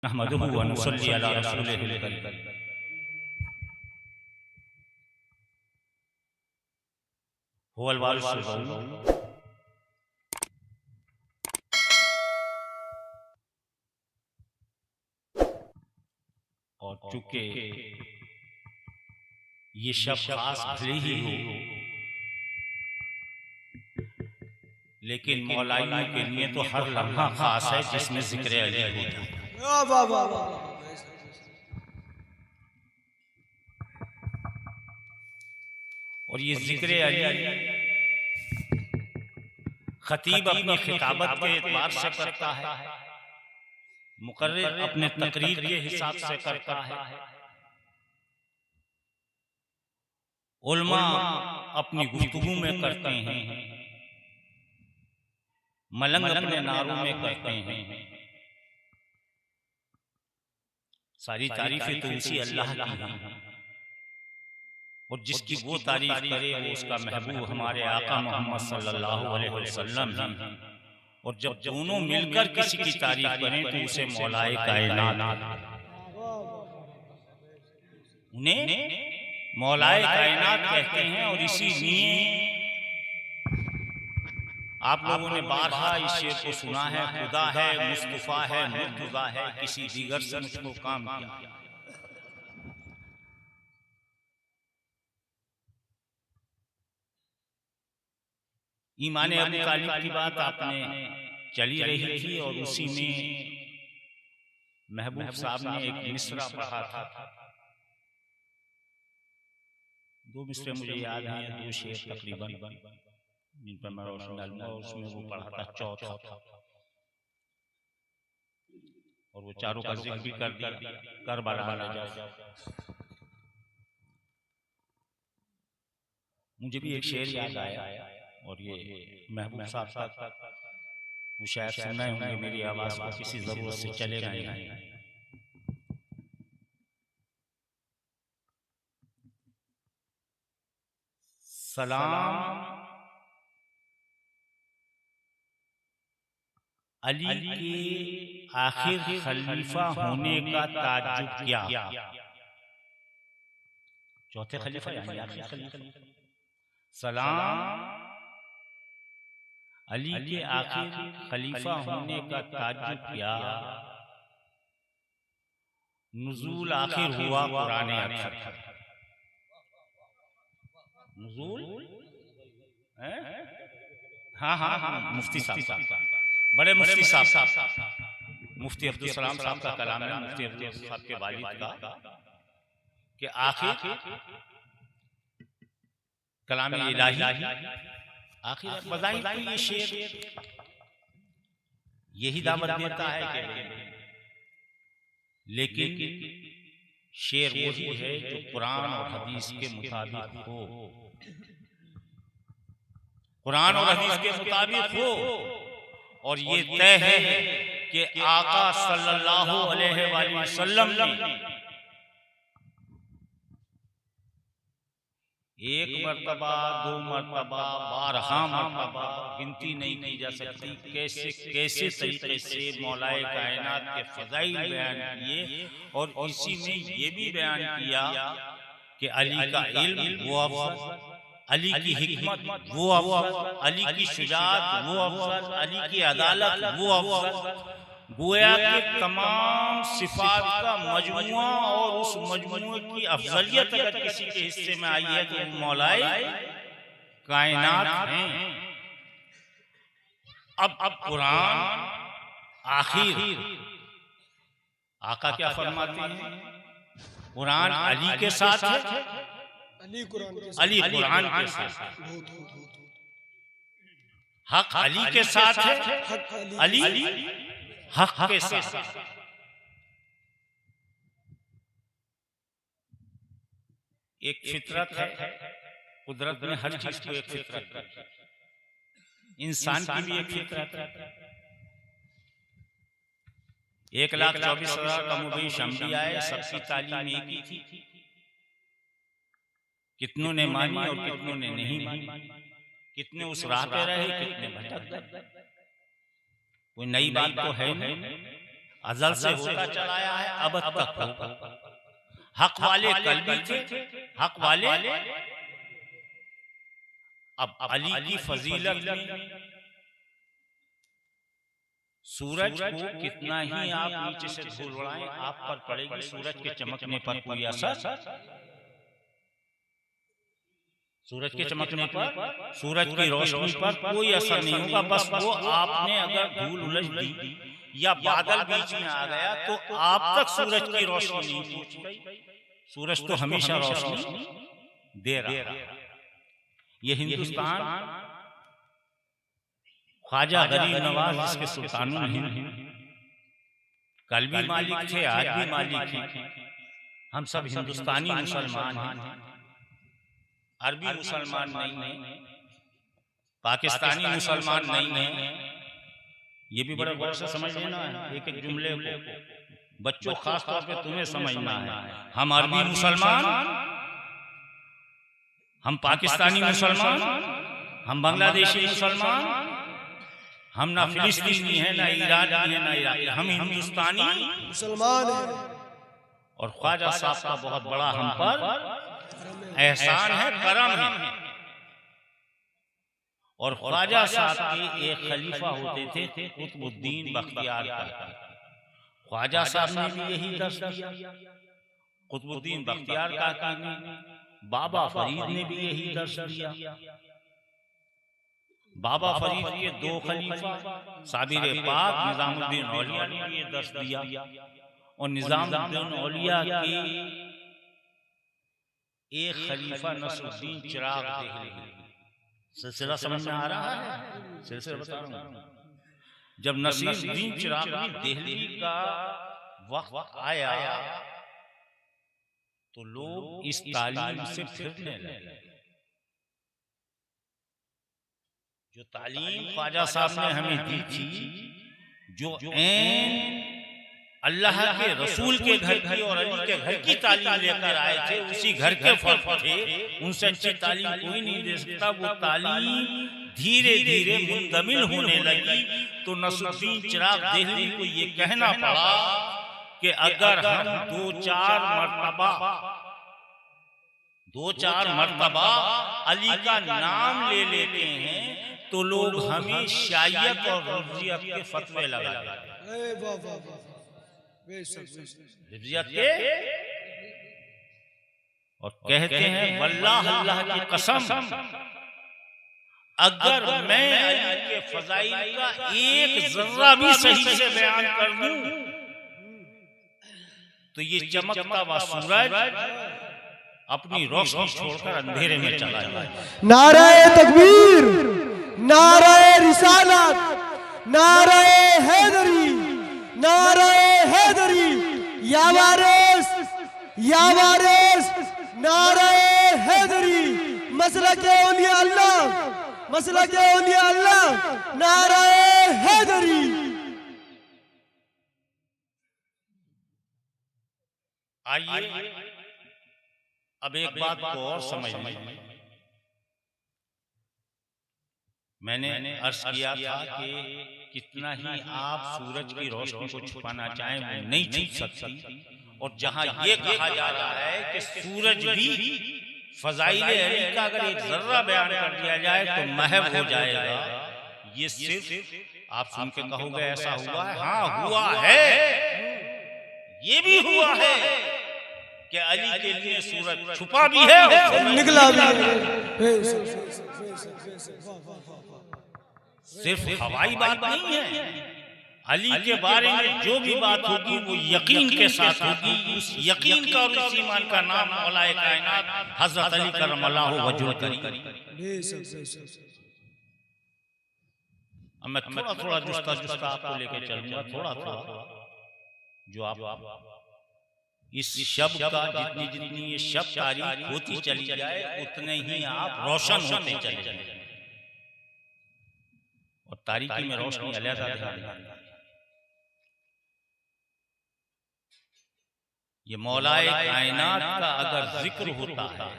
नहमदुहु व नुसल्ली अला रसूलिहिल करीम। हुवल वारिसुल गऊम। और चूंकि ये शब खास भले ही हो, लेकिन मौलाइयों के लिए तो हर लम्हा खास है जिसमें जिक्र अली होता है। और ये जिक्र अली खतीब अपनी खिताबत के एतबार से करता है, मुकर्रिर अपने तकरीर के हिसाब से करता है, उलमा अपनी गुफ्तगू में करते हैं, मलंग अपने नारों में करते हैं। सारी तारीफें तो उसी अल्लाह की हैं, और जिसकी वो तारीफ करे वो उसका महबूब हमारे आका मोहम्मद सल्लल्लाहु अलैहि वसल्लम हैं। और जब दोनों मिलकर किसी की तारीफ करें तो उसे मौलाए कायनात, उन्हें मौलाए कायनात कहते हैं। और इसीलिए आप लोगों ने बारहा इस शेर को सुना है, खुदा है, मुस्तफा है, मुर्तज़ा है, किसी दीगर से मुझको काम किया। ईमान अबू तालिब की बात आपने चली रही थी, और उसी में महबूब साहब ने एक मिसरा पढ़ा था। दो मिसरे मुझे याद हैं, दो शेर तकरीबन जिन पर मैं रोशनी डालूंगा। उसमें वो पढ़ा था चौथा था, और वो चारों का जिक्र भी कर दिया, करबला ले जाओ। मुझे भी एक शेर याद आया, और ये महबूब साहब का वो शायद सुना होंगे, मेरी आवाज को किसी जरूरत से चलेगा नहीं। सलाम अली के आखिर खलीफा होने का ताज्जुब क्या। चौथे खलीफा यानी आखिर खलीफा। सलाम अली के आखिर खलीफा होने का ताज्जुब क्या, नुज़ूल आखिर हुआ कुरान अक्सर। नुज़ूल हाँ हाँ हाँ, मुफ्ती साहब, बड़े मुफ्ती साहब, मुफ्ती अब्दुल सलाम साहब का कलाम है, मुफ्ती अब्दुल साहब के वालिद का, कि आखिर कलाम इलाही आखिर बजाई तो ये शेर यही दावत देता है कि, लेकिन शेर वही है जो कुरान और हदीस के मुताबिक हो, कुरान और हदीस के मुताबिक हो। और ये तय है कि आका सल्लल्लाहु अलैहि वसल्लम ने एक मर्तबा, दो मर्तबा, बारहा मर्तबा, गिनती नहीं की जा सकती, कैसे कैसे तरीके से मौलाए कायनात के फजाइल बयान किए। और इसी में ये भी बयान किया कि अली का इल्म वो अफजल, अली की हिकमत वो अफजल, अली की शुजाअत वो अफजल, अली की अदालत वो अफजल। गोया के तमाम सिफात का मजमुआ, और उस मजमुए की अफजलियत अगर किसी के हिस्से में आई है तो वो मौलाए कायनात हैं। अब कुरान आखिर आका क्या फरमाते हैं, कुरान अली के साथ है, अली कुरान के साथ है, हक अली के साथ है, अली हक के साथ। एक फितरत है, कुदरत में हर चीज को एक फितरत है, इंसान की भी एक फितरत है। 1,24,000 का मुबई शम्बी आए, सबकी तालीम एक ही थी, कितनों ने मानी और कितनों ने नहीं मानी, कितने उस राह पे रहे, कितने भटक गए। कोई नई बात तो है नहीं, अज़ल से होता चला आया है, अब तक होगा। हक वाले कल भी थे, हक वाले अब अली की फजीलत में सूरज को कितना ही आप नीचे से धूल उड़ाएं, आप पर पड़ेगी सूरज के चमकने पर कोई असर, सूरज के चमकने पर, सूरज की रोशनी पर कोई असर नहीं होगा। बस वो आपने अगर धूल उलझ दी या बादल बीच में आ गया तो आप तक सूरज की रोशनी नहीं पहुंच गई। सूरज तो हमेशा रोशनी दे रहा है। ये हिंदुस्तान ख्वाजा गरीब नवाज जिसके सुल्तानुल हिंद कल भी मालिक थे, आज भी मालिक हैं। हम सब हिंदुस्तानी मुसलमान हैं, अरबी मुसलमान नहीं है, पाकिस्तानी मुसलमान नहीं है। ये भी बड़े गौर से समझ लेना है, एक एक जुमले को बच्चों खास तौर पे तुम्हें समझना है। हम अरबी मुसलमान, हम पाकिस्तानी मुसलमान, हम बांग्लादेशी मुसलमान, हम ना फिलिस्तीनी है, ना ईरानी है, ना इराकी, हम हिंदुस्तानी मुसलमान हैं। और ख्वाजा साहब का बहुत बड़ा हम पर एहसान है, करम है। और ख्वाजा साहब के एक खलीफा होते थे कुतुबुद्दीन बख्तियार का। ख्वाजा साहब ने भी यही दर्श दिया, कुतुबुद्दीन बख्तियार का ने, बाबा फरीद ने भी यही दर्श दिया। बाबा फरीद के दो खलीफा साबिर पाक निजामुद्दीन औलिया ने भी ये दर्श दिया। और निजामुद्दीन औलिया के एक खलीफा नसरुद्दीन चिराग देहलवी। सिलसिला समझ में आ रहा है? सिलसिला बता रहा हूं। जब नसरुद्दीन चिराग देहलवी का वक्त आया तो लोग इस तालीम से फिरने लगे। जो तालीम ख्वाजा साहब ने हमें दी थी, जो अल्लाह के रसूल के घर की और अली के घर की तालीम लेकर आए थे, उसी घर के फर्क थे, उनसे अच्छी तालीम कोई नहीं दे सकता। वो तालीम धीरे धीरे मुंदमिल होने लगी तो नसरुद्दीन चिराग देहलवी को ये कहना पड़ा कि अगर हम दो चार मर्तबा अली का नाम ले लेते हैं तो लोग हमें शायत और रुजियत के फतवे लगाएंगे। और कहते हैं वल्लाह अल्लाह की कसम, अगर मैं अली के फजाइल का एक जर्रा भी सही से बयान कर दूं तो ये चमकता हुआ सूरज अपनी रोशनी छोड़कर अंधेरे में चला जाए। नाराए तकबीर, नाराए रिसालत, नाराए हैदरी, नाराए हैदरी, या वारिस, नाराए हैदरी, मसलके औलिया अल्लाह, मसलके औलिया अल्लाह, नाराए हैदरी। आइए अब एक बात को और समझ लें। मैंने अर्ज किया था कि कितना ही आप सूरज की रोशनी को छुपाना चाहें वो नहीं छुप सकती। और जहां ये कहा जा रहा है कि सूरज भी फजाइले अली का अगर एक जर्रा बयान कर दिया जाए तो महव हो जाएगा, ये सिर्फ आप सुन के कहोगे ऐसा हुआ है? हाँ हुआ है, ये भी हुआ है कि अली के लिए सूरज छुपा भी है और निकला भी है। सिर्फ हवाई बात नहीं है। अली के बारे में जो भी बात होगी वो यकीन के साथ होगी। उस यकीन का और उस ईमान का नाम मौलाए कायनात हजरत अली करमल्लाहु वजहहु करीम। अब मैं थोड़ा थोड़ा जुस्ता आपको लेके चलूंगा, थोड़ा जो आप इस शब्द का जितनी जितनी ये शब्द तारीफ होती चली जाए उतने ही आप रोशन होते चले जाए। और तारीकी में रोशनी अलहदा ध्यान। ये मौलाए कायनात का अगर जिक्र होता है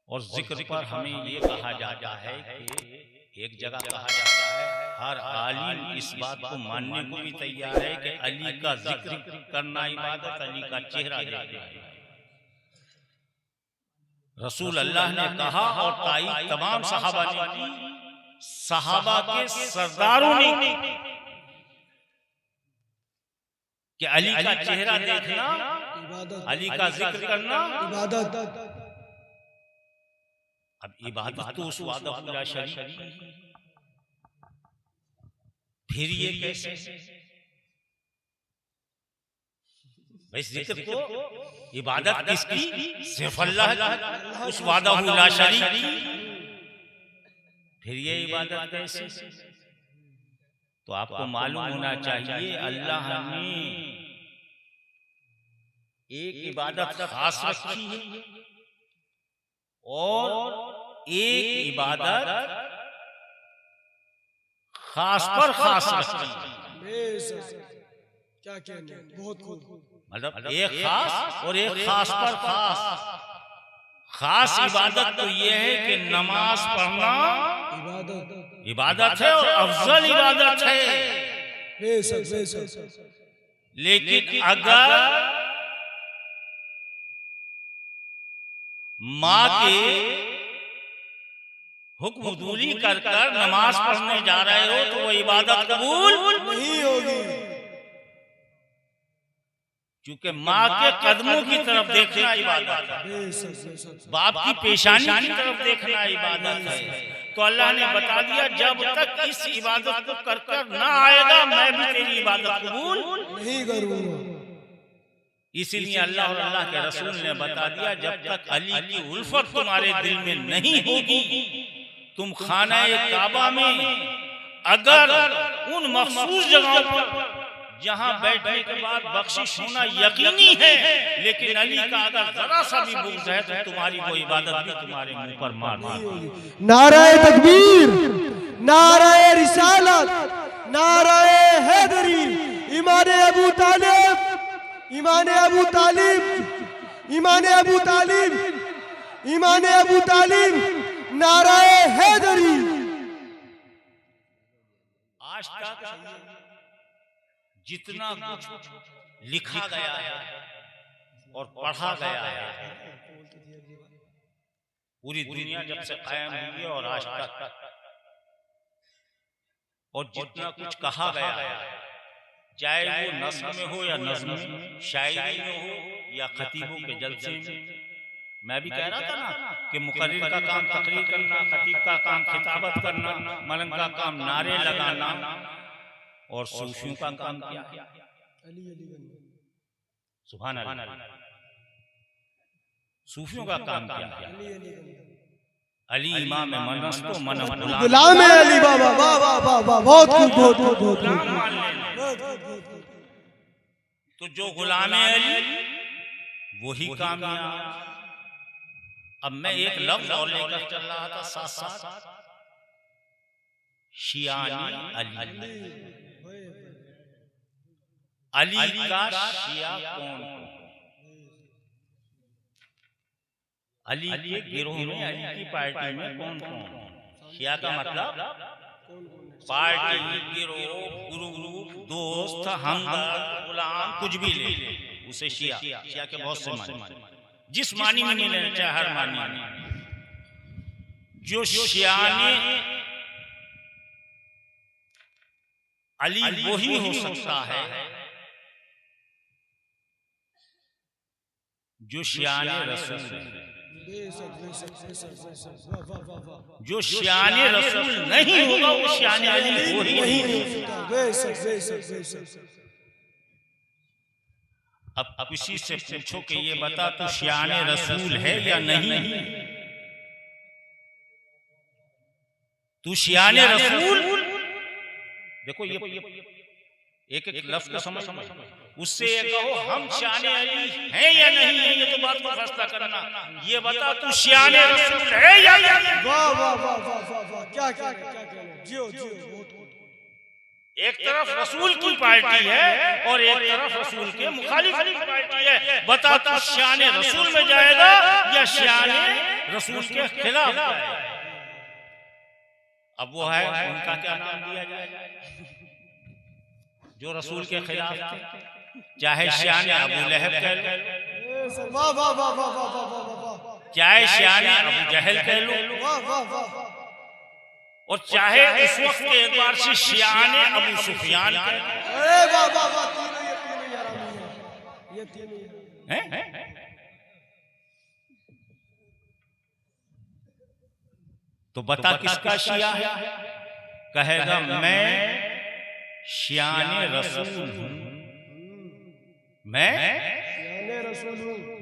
और जिक्र पर हमें ये कहा जाता है कि एक जगह कहा जाता है हर आलिम इस बात को मानने को भी तैयार है कि अली का जिक्र करना इबादत, अली का चेहरा देखना। रसूल अल्लाह ने कहा और ताईद तमाम सहाबा ने की, सहाबा के सरदारों ने कि अली का चेहरा देखना इबादत, अली का जिक्र करना इबादत। अब इबादत तो उस वादा शरीक, फिर ये कैसे? भाई जिक्र को इबादत किसकी? सिर्फ अल्लाह की, उस वादा शरीक की। फिर ये इबादत कैसे? तो आपको मालूम होना चाहिए अल्लाह ने एक इबादत खास रखी है और एक इबादत खास पर खास रखी है। क्या कहने, बहुत खूब। मतलब एक खास और एक खास पर खास। खास इबादत तो ये है कि नमाज पढ़ना इबादत है और अफजल इबादत है। लेकिन अगर माँ के हुक्म दूली कर कर नमाज पढ़ने जा रहे हो तो वो इबादत कबूल नहीं होगी, क्योंकि माँ के कदमों की तरफ देखना इबादत है, बाप की पेशानी की तरफ देखना इबादत है। तो अल्लाह ने बता दिया जब तक इस इबादत को कर कर ना आएगा मैं भी तेरी इबादत कबूल नहीं करूंगा। इसीलिए अल्लाह और अल्लाह के रसूल ने बता दिया जब तक अली की उल्फत तुम्हारे दिल में नहीं होगी, तुम खाना काबा में अगर उन मखसूस जगहों पर जहां बैठने के बाद बख्शिश होना यकीनी है, लेकिन अली का अगर जरा सा भी बुग़्ज़ है तो तुम्हारी वो इबादत भी तुम्हारे मुंह पर मार देगी। नाराए तकबीर, नाराए रिसालत, नाराए हैदरी, ईमान अबू तालिब, ईमान अबू तालिब, ईमान अबू तालिब, ईमान अबू तालिब, नाराए हैदरी। आज तक जितना कुछ लिखा गया है और पढ़ा गया है, पूरी दुनिया जब से कायम हुई है और आज तक, और जितना कुछ कहा गया है, चाहे वो नस्म में हो या नज़्म में, शायरी में हो या खतीबों के जलसे में। मैं भी कह रहा था ना कि मुकर्रिर का काम तकरीर करना, खतीब का काम खिताबत करना, मलंग का काम नारे लगाना, और सूफियों का काम क्या? सुभान अल्लाह। सूफियों का काम क्या? अली इमाम मनस्तो मन गुलाम अली बाबा, वाह वाह वाह वाह, बहुत खूब, बहुत खूब, बहुत। तो जो गुलाम अली वही कामयाब। अब मैं एक लफ्ज और लेकर चल रहा था साथ साथ, शियानी अली। अली का शिया कौन? अली के गिरोह में, अली की पार्टी में कौन कौन? शिया का मतलब पार्टी, गिरोह, ग्रुप, दोस्त, हमदर्द, गुलाम, कुछ भी ले उसे शिया। शिया के बहुत से माने, जिस मानी में लेना चाहे हर मानी में। जो शिया ने अली वही हो सकता है जो शियाने रसूल है। जो शियाने रसूल नहीं होगा वो शियाने अली नहीं। अब किसी से पूछो कि ये बता तू शियाने रसूल है या नहीं, तू शियाने रसूल, देखो ये एक एक लफ्ज को समझ, उससे ये कहो हम शियाने अली हैं या नहीं है, ये तो बात को फैसला करना। ये बता तू शियाने रसूल है या नहीं। वाह वाह वाह वाह वाह, क्या क्या क्या जियो जियो। एक तरफ रसूल की पार्टी है और एक तरफ रसूल के मुखालिफ पार्टी है। बता तू शियाने रसूल में जाएगा या शियाने रसूल के खिलाफ जाएगा। अब वो है, उनका क्या नाम दिया जाए जो रसूल के खिलाफ थे? चाहे शान अबू लहब कह लो, वाह वाह वाह वाह वाह वाह वाह वाह, चाहे शान अबू जहल कह लो, वाह वाह वाह, और चाहे उस वक्त के एतबार से शान अबू सुफियान कह लो। अरे वाह वाह वाह, तीनों ये हरामी है, ये तीनों हैं? तो बता किसका शिया है? कहेगा मैं शियाने रसूल हूं। मैं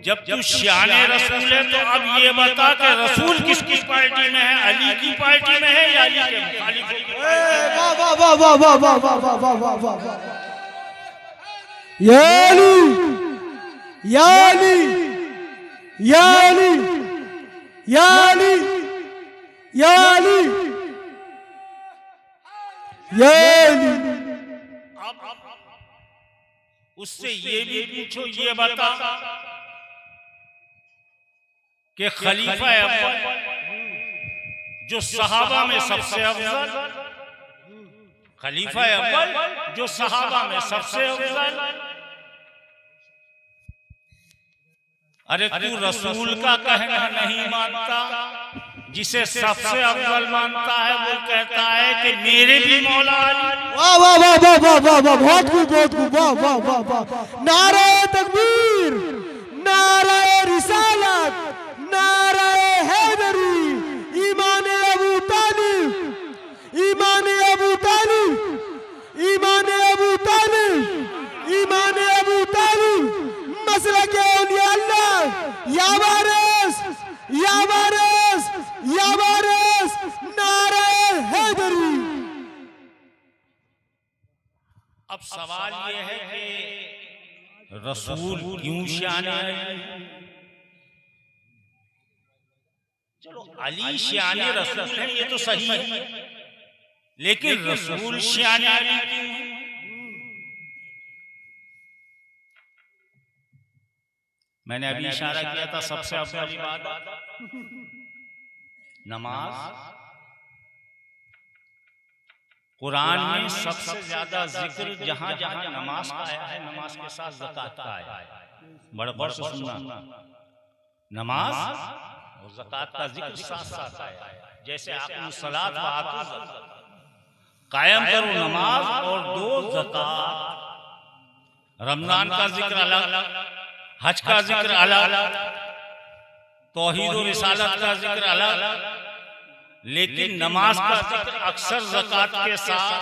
जब तू शियाने रसूल है तो अब ये बता कि रसूल किसकी पार्टी में है? अली की पार्टी में है या अली के मुखालिफ? वाह वाह वाह वाह वाह वाह वाह वाह वाह वाह वाह वाह, या अली या अली या अली या अली या अली या अली। उससे ये भी पूछो, ये बता कि खलीफा अव्वल जो सहाबा में सबसे अफजल, खलीफा अव्वल जो सहाबा में सबसे अफजल, अरे तू रसूल का कहना नहीं मानता, जिसे सबसे अव्वल मानता है वो कहता है कि मेरे भी मौला अली। वाह वाह वाह वाह वाह वाह वाह, बहुत खूब बहुत खूब, वाह वाह वाह वाह, नारे तकबीर, नारे रिसालत, नारे हैदरी, ईमान अबू तालिब, ईमान अबू तालिब, ईमान अबू तालिब, ईमान अबू तालिब, मसलक औलिया अल्लाह, या वारिस, या वारिस, या वारिस, नारे हैदरी। अब सवाल ये है कि रसूल क्यों शान अली? चलो अली शान रसूल है ये तो सही है, लेकिन रसूल शान अली क्यों? मैंने अभी इशारा किया था सबसे अफजल इबादत नमाज। कुरान में सबसे ज्यादा जिक्र जहां जहां नमाज का आया है, नमाज के साथ ज़कात का आया है। बड़े गौर से सुनना, नमाज और ज़कात का जिक्र साथ साथ आया है। जैसे आक़िमु सलात व आतू ज़कात, कायम करो नमाज और दो ज़कात। रमजान का जिक्र अलग, हज का जिक्र अलग, तौहीद और रिसालत का जिक्र अलग, लेकिन नमाज का जिक्र अक्सर ज़कात के साथ।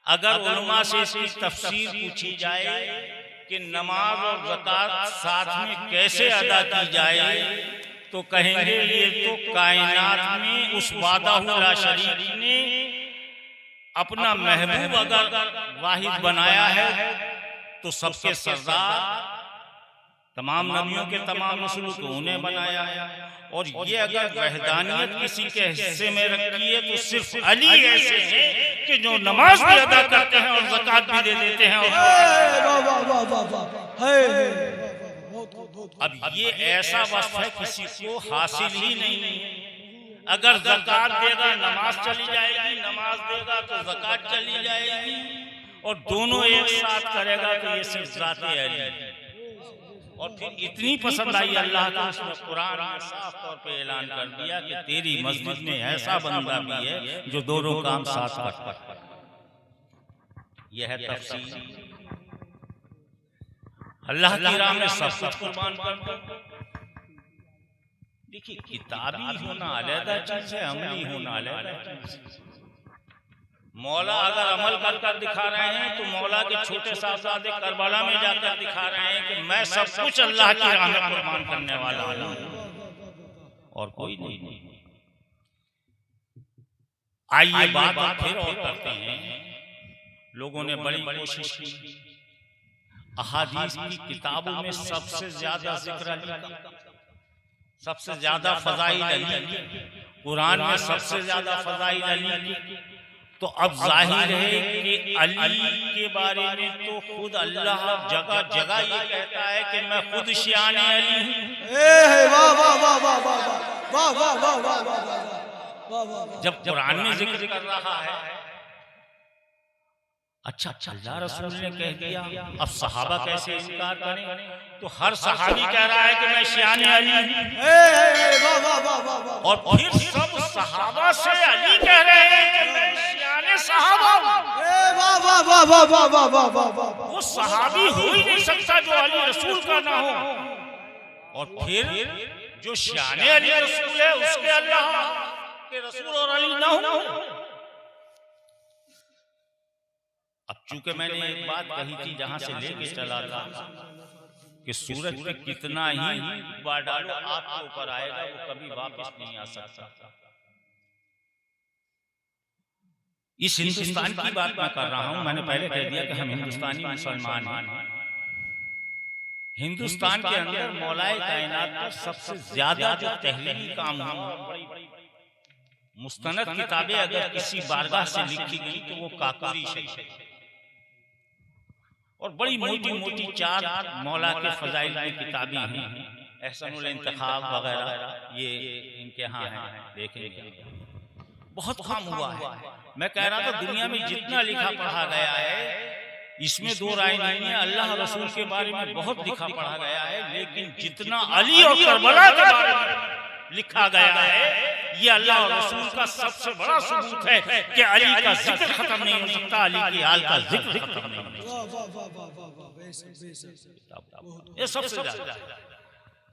अगर उलमा से इसकी तफसीर पूछी जाए कि नमाज और ज़कात साथ में कैसे अदा की जाए, तो कहेंगे ये तो कायनात में उस वाहदहू ला शरीक ने अपना महबूब अगर वाहिद बनाया है तो सबके सरदार तमाम नबियों के तमाम रसूलों को उन्हें बनाया है। और ये अगर वहदानियत किसी के हिस्से में रखी है तो सिर्फ अली ऐसे हैं कि जो नमाज भी अदा करते हैं और ज़कात भी दे देते हैं। अब ये ऐसा वस्फ है किसी को हासिल ही नहीं। अगर ज़कात देगा नमाज चली जाएगी, नमाज देगा तो ज़कात चली जाएगी, और दोनों एक साथ करेगा तो ये सिर्फ ज़ाते अली। और फिर इतनी पसंद आई अल्लाह का, उसने कुरान में साफ तौर पे ऐलान कर दिया कि तेरी मस्जिद में ऐसा बंदा भी है जो दोनों काम साथ करता है। यह है तफसील। अल्लाह की राह में सब कुछ कुर्बान कर। देखिए किताबी होना अलग चीज है, अमली होना अलग चीज। मौला अगर अमल कर कर दिखा रहे हैं तो मौला के छोटे साहबजादे करबला में जाकर दिखा रहे हैं कि मैं सब कुछ अल्लाह की राह में कुर्बान करने वाला हूं और कोई नहीं। आइए बात फिर और करते हैं। लोगों ने बड़ी कोशिश की, अहादीस की किताबों में सबसे ज्यादा जिक्र अली का, सबसे ज्यादा फज़ाइल अली की, कुरान में सबसे ज्यादा फज़ाइल अली की। तो अब जाहिर है कि अली के बारे में तो खुद अल्लाह जगह जगह ये कहता है कि मैं खुद शान अली हूं। वाह वाह वाह वाह वाह वाह वाह वाह वाह वाह वाह, जब कुरान में जिक्र कर रहा है, अच्छा अल्लाह रसूल ने कह दिया, अब सहाबा कैसे इनकार करें? तो हर सहाबी कह रहा है कि मैं शियाने अली हूं, और फिर सब सहाबा से अली कह रहे हैं कि मैं शियाने सहाबा हूं। वो सहाबी हो ही नहीं सकता जो अली रसूल का ना हो, और फिर जो शियाने अली रसूल है उसके अल्लाह के रसूल और अली ना हो। अब चूंकि मैंने एक बात कही थी जहां से लेके चला था कि सूरज पे कितना ही बार डालो आपके ऊपर आएगा, वो कभी वापस नहीं आ सकता। इस हिंदुस्तान की बात मैं कर रहा हूं, मैंने पहले कह दिया कि हम हिंदुस्तानी मुसलमान हैं। हिंदुस्तान के अंदर मौलाए कायनात का सबसे ज्यादा जो तहरीरी काम हुआ, मुस्तनद किताबें अगर किसी बारगाह से लिखी गई तो वो काकोरी शरीफ और बड़ी मोटी मोटी 4 मौला के फजाइल में किताबें हैं, एहसानुल इंतखाब वगैरह, ये इनके यहाँ हैं, देखेंगे बहुत काम हुआ है। मैं कह रहा था दुनिया में जितना लिखा पढ़ा गया है इसमें दो राय नहीं है, अल्लाह रसूल के बारे में बहुत लिखा पढ़ा गया है, लेकिन जितना अली और करबला के बारे में लिखा गया है ये अल्लाह और रसूल का सबसे बड़ा सबूत है कि अली का जिक्र खत्म नहीं हो सकता, अली की आल का जिक्र खत्म नहीं हो सकता। ये सबसे ज्यादा।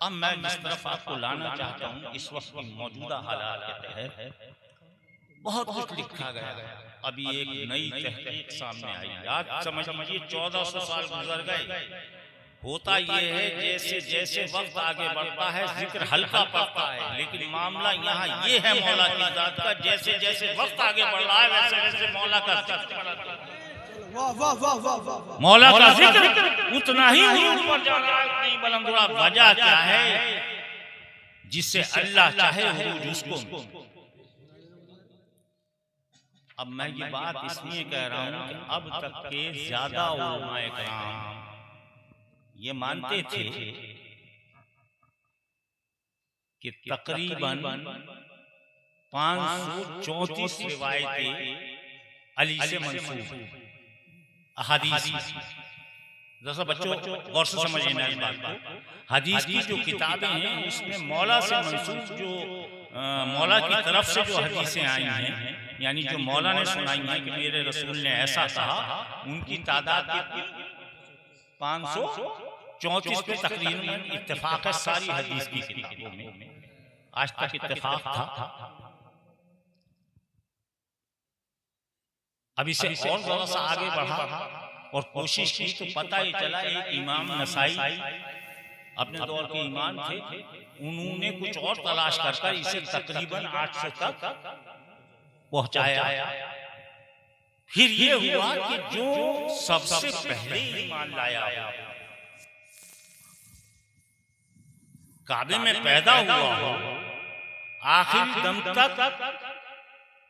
अब मैं जिस तरफ आपको लाना चाहता हूँ इस वक्त की मौजूदा हालात के तहत बहुत कुछ लिखा गया। अभी एक नई तहकीक सामने आई, आज समझिए 1400 साल गुजर गए। होता ये है जैसे जैसे वक्त आगे बढ़ता है जिक्र हल्का पड़ता है, लेकिन मामला यहाँ ये है मौला की जात का, जैसे जैसे वक्त आगे बढ़ रहा है वैसे वैसे मौला का मौला का जिक्र उतना ही ऊपर जा रहा है, उतनी बुलंद। वजह क्या है? जिससे अल्लाह चाहे वो उसको। अब मैं ये बात इसलिए कह रहा हूँ कि अब तक के ज्यादा उलमाए कराम ये मानते थे कि तकरीबन 534 रिवायतें अली से मंसूब हदीस। जैसा बच्चों गौर से समझना इस बात को, हदीस की जो किताबें हैं उसमें मौला से मंसूब जो मौला की तरफ से जो हदीसें आई हैं, यानी जो मौला ने सुनाई हैं कि मेरे रसूल ने ऐसा कहा, उनकी तादाद कितनी? 534 पे तकरीबन इत्तेफाक है सारी हदीस की किताबों में, आज तक इत्तेफाक था। अब इसे और जरा सा आगे बढ़ा और कोशिश की तो पता ही चला एक इमाम नसाई अपने दौर के इमाम थे, उन्होंने कुछ और तलाश कर इसे तकरीबन 800 तक पहुंचाया। फिर ये हुआ कि जो सबसे पहले ईमान लाया, काबे में पैदा हुआ हो, आखिरी दम तक,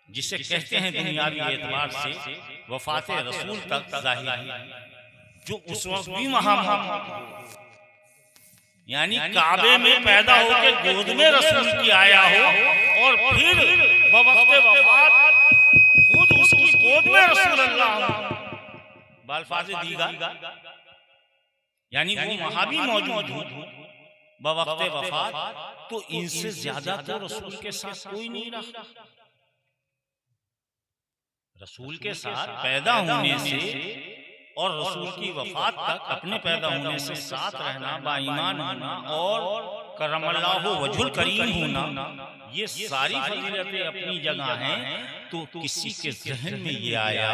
जिसे कहते हैं दुनियावी एतबार से वफात रसूल तक जाहिर, जो उस वक्त भी वहां यानी काबे में पैदा होकर गोद में रसूल की आया हो और फिर बवक्त वफात खुद उसकी गोद में रसूल अल्लाह बालफाज़े दीगा, यानी वो वहां भी मौजूद हो बवक्त वफात, तो इनसे ज्यादा तो रसूल के साथ कोई नहीं रहा। रसूल के साथ पैदा होने से और रसूल की वफात तक अपने पैदा होने से साथ रहना, बाईमान होना और करमल्लाहु वजहुल करीम होना, ये सारी फजीलतें अपनी जगह हैं। तो किसी के ज़हन में ये आया,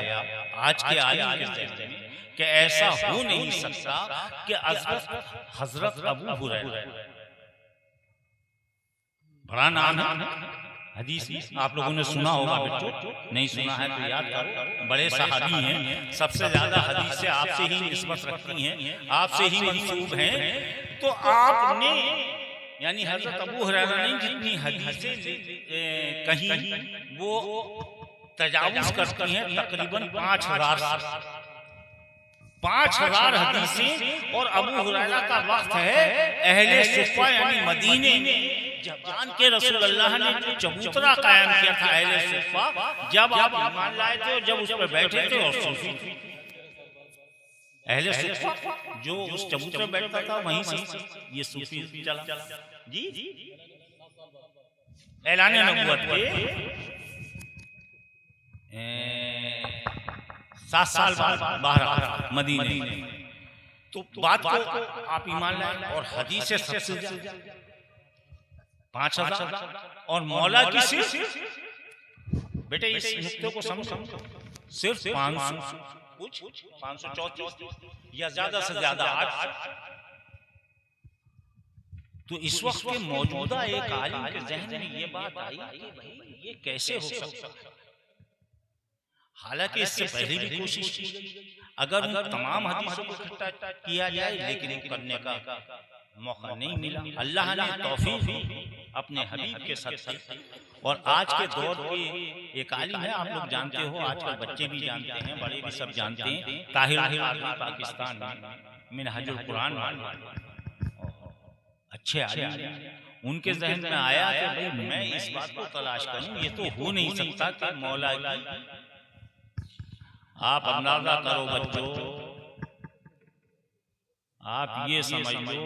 आज के आलिम के ज़हन में, कि ऐसा हो नहीं सकता कि हजरत अबू हुरैरा, बड़ा नाम है हदीस, आप लोगों ने सुना होगा बच्चों, नहीं सुना है तो याद करो, बड़े सहाबी हैं, सबसे ज्यादा हदीस से आपसे ही निस्बत रखती हैं, आपसे ही मंसूब हैं। तो आपने यानी हजरत अबू हुरैरा ने जितनी हदीसें कहीं वो तजावुज करती हैं तकरीबन 5000 हदीसें। और अबू हुरैरा का वक्त है अहले सुफ़ा यानी मदीने में जान के रसूल अल्लाह ने जो चबूतरा कायम किया था अहले सुफ़ा, जब आप ईमान लाए थे और जब उस पर बैठे थे और सूफी अहले सुफ़ा जो उस चबूतरे में बैठता था वहीं से ये सूफी चला जी। ऐलान नबूवत के 7 साल बाद बाहर आया मदीने, तो बात को आप ईमान लाए और हदीस से सबसे ज्यादा 5000 और मौला की सिर्फ, बेटे इस नुक्ते को समझो, सिर्फ 534 या ज्यादा से ज्यादा 8। तो इस वक्त के मौजूदा एक आलिम के जहन में ये बात आई कि भाई ये कैसे हो सकता है। हालांकि इससे पहले भी कोशिश की अगर उन तमाम हदीसों को इकट्ठा किया जाए, लेकिन करने का मौका नहीं मिला। अल्लाह ने तौफीक अपने हबीब के साथ। और आज के दौर के एक आलिम है, आप लोग जानते हो, आजकल बच्चे भी जानते हैं, बड़े भी सब जानते हैं, ताहिर पाकिस्तान में मिनहाजुल कुरान अच्छे आलिम, उनके जहन में आया कि भाई मैं इस बात को तलाश करूं, ये तो हो नहीं सकता कि मौला की, आप अंदाजा करो बच्चों, आप ये समझ लो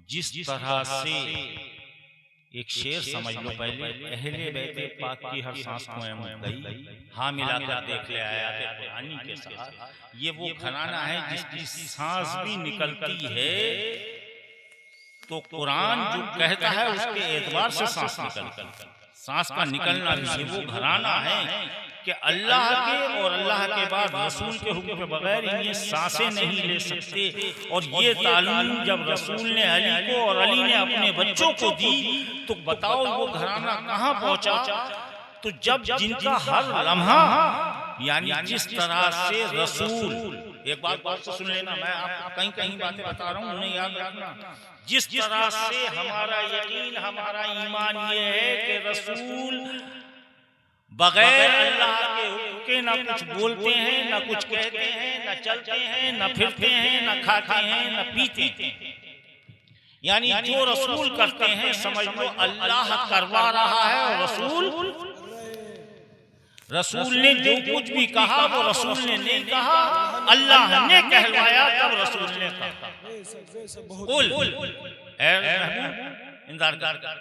जिस तरह से एक शेर समझ लो, पहले अहले बैत पाक की हर सांस को गई, हाँ मिलाकर देख ले आया थे कुरानी के साथ। ये वो घराना है जिसकी सांस भी निकलती है तो कुरान जो कहता है उसके एतबार से सांस निकलती है। सांस का निकलना भी वो घराना है कि अल्लाह के और अल्लाह के बाद रसूल के हुक्म के बगैर ये सांसें नहीं ले सकते। और ये तालीम जब रसूल ने अली को और अली ने अपने बच्चों को दी, तो बताओ वो घराना कहाँ पहुंचा। तो जब जिनका हर लम्हा, यानी जिस तरह से रसूल, एक बात से सुन लेना, मैं आपको कहीं कहीं बातें बता रहा हूँ, उन्हें याद रखना। जिस तरह से हमारा यकीन, हमारा ईमान ये है कि रसूल बगैर अल्लाह के हुक्म के ना कुछ बोलते हैं, ना कुछ कहते हैं, ना चलते हैं, ना फिरते हैं, ना खाते हैं, ना पीते हैं। यानी जो रसूल करते हैं समझ लो अल्लाह करवा रहा है, और रसूल ने जो कुछ भी कहा वो रसूल ने नहीं कहा, अल्लाह ने कहलवाया तब रसूल ने कहा।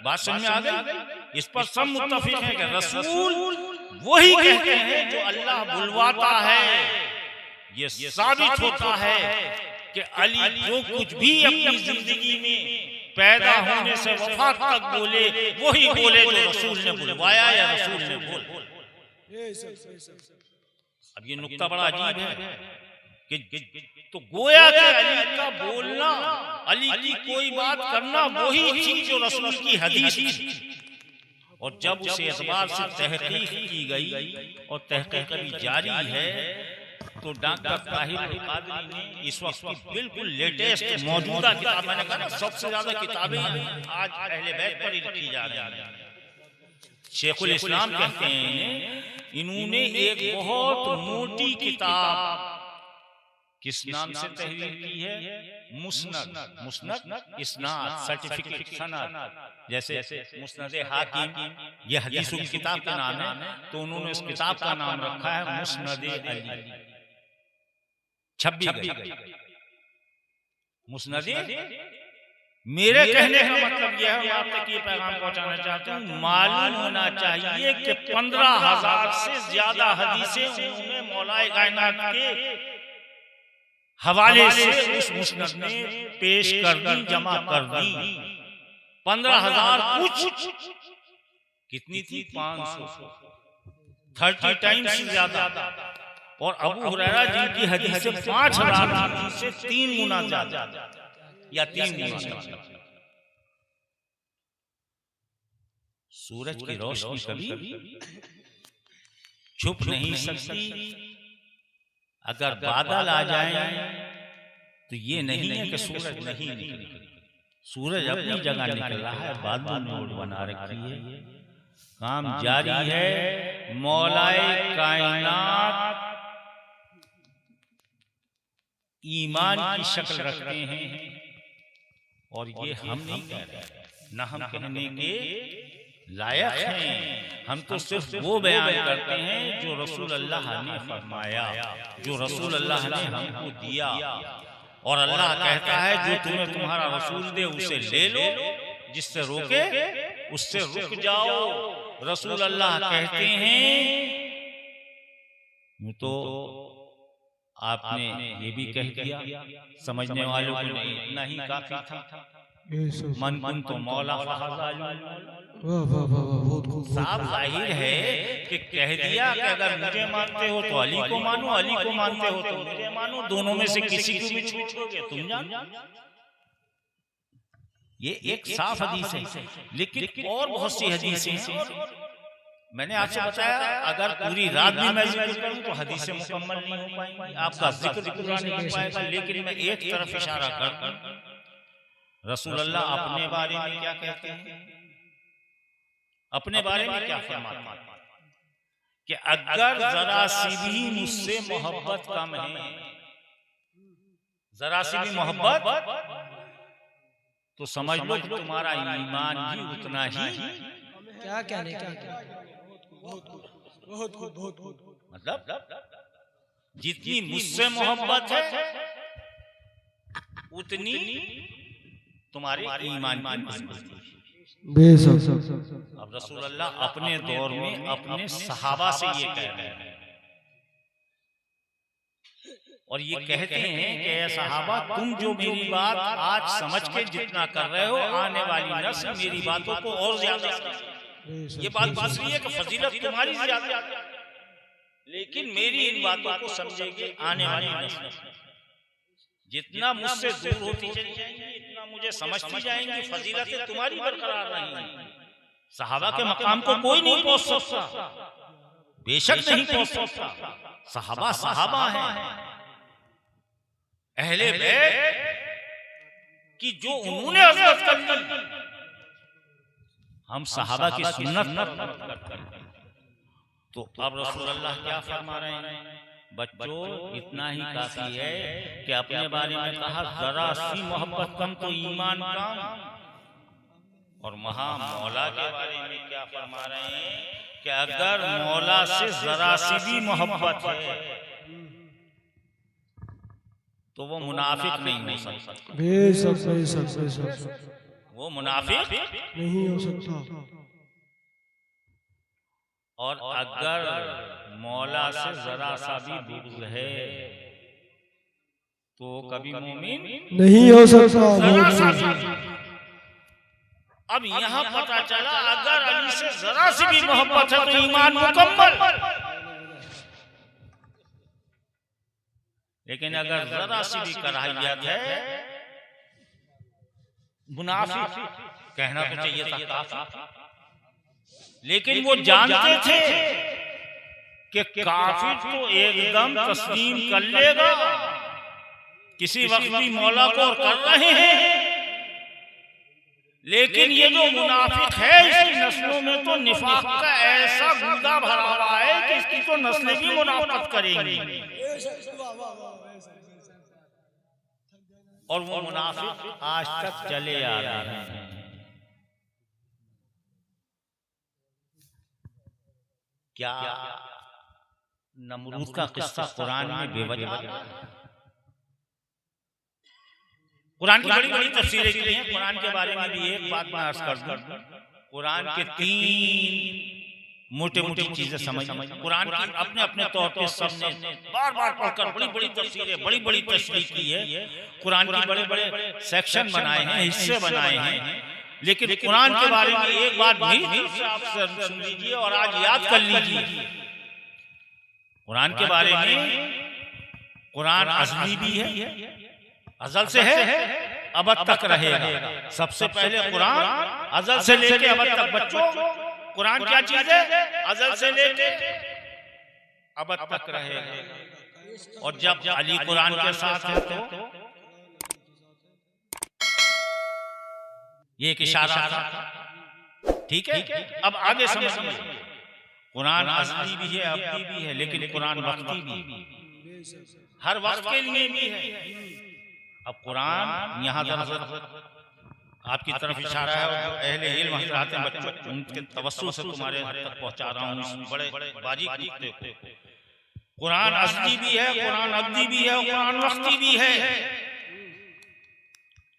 बात समझ में आ गई? इस पर सब मुत्तफिक हैं कि रसूल वही कहते हैं जो अल्लाह बुलवाता है। ये साबित होता है कि अली जो कुछ भी अपनी जिंदगी में पैदा होने से वफात तक बोले, वही बोले जो रसूल ने बुलवाया या रसूल ने बोला। अब ये नुक्ता बड़ा अजीब है कि तो गोया के अली का बोलना, अली की कोई बात करना वही थी जो रसूल की हदीस थी। और जब उसे एतबार से तहकीक की गई और तहकीक अभी जारी है, तो डॉक्टर ताहिर कादरी ने इस वक्त की बिल्कुल लेटेस्ट मौजूदा किताब, मैंने कहा सबसे ज्यादा किताबें आज अहले बैत पर ही लिखी जा रही हैं। शेखुल इस्लाम कहते हैं इन्होंने एक बहुत मोटी किताब किस नाम से तहरीर की है? मुस्नद, मुस्नद इस्नाद, सर्टिफिकेट सनद। जैसे मुस्नद हाकिम ये हदीसों की किताब का नाम है, तो उन्होंने इस किताब का नाम रखा है मुस्नद अली। 26 मुस्नद। मेरे कहने का मतलब यह है, मैं आप तक ये पैगाम पहुंचाना चाहता हूँ, मालूम होना चाहिए कि 15,000 से ज्यादा हदीसें उन्होंने मौलाए कायनात के हवाले से उस मुस्नद में पेश कर दी, जमा कर दी। 15,000 कुछ कितनी थी? 500, 30 टाइम्स ज्यादा। और अबू हुरैरा जिनकी हदीसें 5,000 से 3 गुना ज्यादा या 3 गुना ज्यादा। सूरज की रोशनी कभी छुप नहीं सकती। अगर बादल आ जाए तो ये नहीं है कि सूरज नहीं निकलेगा। सूरज अपनी जगह निकल रहा है, बादल ने ओट बना रखी है, काम जारी है। मौलाए कायनात ईमान की शक्ल रखते हैं, और ये हम नहीं कह रहे, न हम कहने के लायक हैं। हम तो सिर्फ वो बयान करते हैं जो रसूल अल्लाह ने फरमाया, जो रसूल अल्लाह ने हमको दिया। और अल्लाह कहता है जो तुम्हें तुम्हारा रसूल दे उसे ले लो, जिससे रोके उससे रुक जाओ। रसूल अल्लाह कहते हैं तो आपने ये भी कह दिया, समझने वालों को नहीं इतना ही काफी था। मन कुन तो मौला साफ जाहिर है कि कह दिया कि अगर मुझे मानते हो तो अली को मानो, अली को मानते हो तो मुझे मानो, दोनों में से किसी को भी छोड़ोगे तुम जान। ये एक साफ हदीस है, लेकिन और बहुत सी हदीसें हैं। मैंने आपसे बताया अगर पूरी रात भी मैं जिक्र करूं तो हदीसें मुकम्मल नहीं हो पाएंगी, आपका जिक्र पूरा नहीं हो पाएगा। लेकिन मैं एक तरफ इशारा कर, रसूल अल्लाह अपने बारे में क्या कहते हैं, अपने बारे में क्या फरमाते हैं कि अगर जरा सी भी मुझसे मोहब्बत कम है, जरा सी भी मोहब्बत तो समझ लो कि तुम्हारा ईमान भी उतना ही क्या कहने का, मतलब जितनी मुझसे मोहब्बत है उतनी तुम्हारे ईमान की मजबूती। अब रसूल अल्लाह अपने दौर में अपने सहाबा से ये कह रहे हैं और ये कहते हैं कि ऐ सहाबा तुम जो मेरी बात आज समझ के जितना कर रहे हो, आने वाली नस्ल मेरी बातों को और ज्यादा। ये बात इसलिए है कि फजीलत तुम्हारी ज्यादा, लेकिन मेरी इन बातों को समझेगी आने वाली नस्ल। जितना मुझसे दूर होती चली जाएंगी इतना मुझे समझती जाएंगी, फजीलतें तुम्हारी बरकरार रहेंगी। सहाबा के मकाम को कोई नहीं पहुंच सकता, बेशक नहीं पहुंच सकता। सहाबा सहाबा हैं, अहले बैत की जो उन्होंने इज्जत कर ली, हम सहाबा की सुन्नत पर करते। तो अब रसूल अल्लाह क्या फरमा रहे हैं, बच्चों इतना ही काफी है कि अपने बारे में कहा जरा सी मोहब्बत कम तो ईमान कम। और वहां मौला के बारे में क्या फरमा रहे हैं कि अगर मौला से जरा सी भी मोहब्बत है तो वो मुनाफिक नहीं हो सकता, वो मुनाफिक नहीं हो सकता। और अगर मौला से जरा सा भी बुग़्ज़ है तो कभी मोमिन नहीं हो सकता। अब यहाँ पता चला अगर अली से जरा सी भी मोहब्बत है तो ईमान मुकम्मल, लेकिन अगर जरा सी भी कराहियत है मुनाफिक कहना तो चाहिए था काफी। लेकिन वो जानते थे कि काफिर तो एकदम तस्लीम कर लेगा, किसी वक्त भी मौला को कर रहे हैं। लेकिन ये जो मुनाफिक है इसकी नस्लों में तो निफाक का ऐसा गूदा भरा हुआ है कि इसकी तो नस्लें भी मुनाफिक करेंगी। और वो मुनाफिक आज तक चले आ रहे हैं। क्या नमरूद का किस्सा कुरान में बेवजह, कुरान की बड़ी बड़ी तफसीरें की हैं। कुरान के बारे में भी एक बात मैं अर्ज कर दूं, कुरान के 3 मोटे मोटी चीजें समझ, कुरान की अपने अपने तौर पे सबने बार बार पढ़कर बड़ी बड़ी तफसीरें बड़ी बड़ी तशरीह की है। कुरान के बड़े बड़े सेक्शन बनाए हैं, हिस्से बनाए हैं। लेकिन कुरान के बारे में एक बात भी आप सुन लीजिए और आज याद कर लीजिए। कुरान के बारे में कुरान अज़ली भी है, अज़ल से है, अबद तक रहेगा। सबसे पहले कुरान अज़ल से लेके अबद तक। बच्चों कुरान क्या चीज है, अज़ल से लेके अबद तक रहेगा। और जब अली कुरान के साथ है तो ये एक इशारा था, ठीक है। अब आगे समझिए, कुरान अज़ली भी है, अबदी भी है, लेकिन कुरान वक्ती भी, हर वक्त के लिए भी है। अब कुरान यहाँ आपकी तरफ इशारा है और अहले इल्म हजरात हैं बच्चों, उनके तवस्सुल से तुम्हारे तक पहुंचा रहा हूँ इस बड़े बारीक नुक्ते को। कुरान असली भी है, कुरान अब्दी भी है, कुरान वक्ती भी है।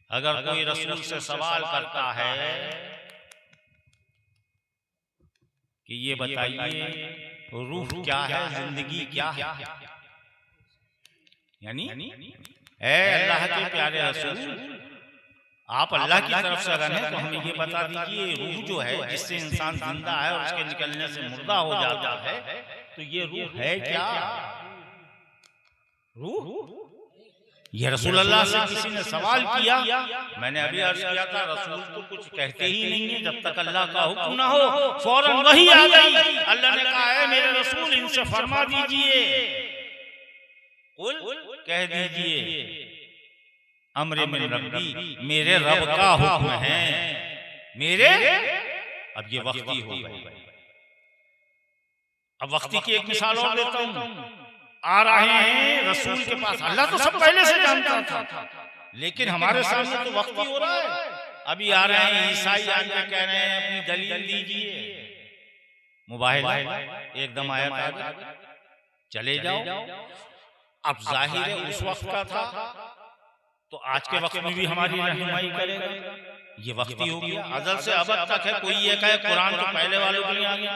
अगर कोई रसूल से सवाल करता है कि ये बताइए रूह क्या है, जिंदगी क्या है, यानी ऐ अल्लाह के प्यारे रसूल, आप अल्लाह की तरफ से अगर हैं तो हमें ये बता दीजिए रूह जो है जिससे इंसान जिंदा है और उसके निकलने से मुर्दा हो जाता है, तो ये रूह है क्या? रूह ये रसूल अल्लाह से किसी ने सवाल किया, मैंने अभी अर्ज किया था रसूल तो कुछ कहते ही नहीं है जब तक अल्लाह का हुक्म ना हो, फौरन वही आ गई। अल्लाह ने कहा है मेरे रसूल इनसे फरमा दीजिए, कह दीजिए अम्र मिन रब्बी, मेरे रब का हुक्म है, मेरे अब ये वक्ती हो गई। अब वक्ती की एक मिसाल और देता हूं। आ रहे हैं रसूल के पास, अल्लाह तो सब पहले से जानता था, लेकिन हमारे सामने तो वक्ती हो रहा है। अभी आ रहे हैं ईसाई आके कह रहे हैं अपनी दलील दीजिए, मोबाइल एकदम आया था चले जाओ। अब जाहिर है उस वक्त का था तो आज के वक्त में भी हमारी रहनुमाई करेगा, ये वक्ती हो गया। अज़ल से अबद तक है, कोई ये कहे कुरान तो पहले वालों के लिए आ गया,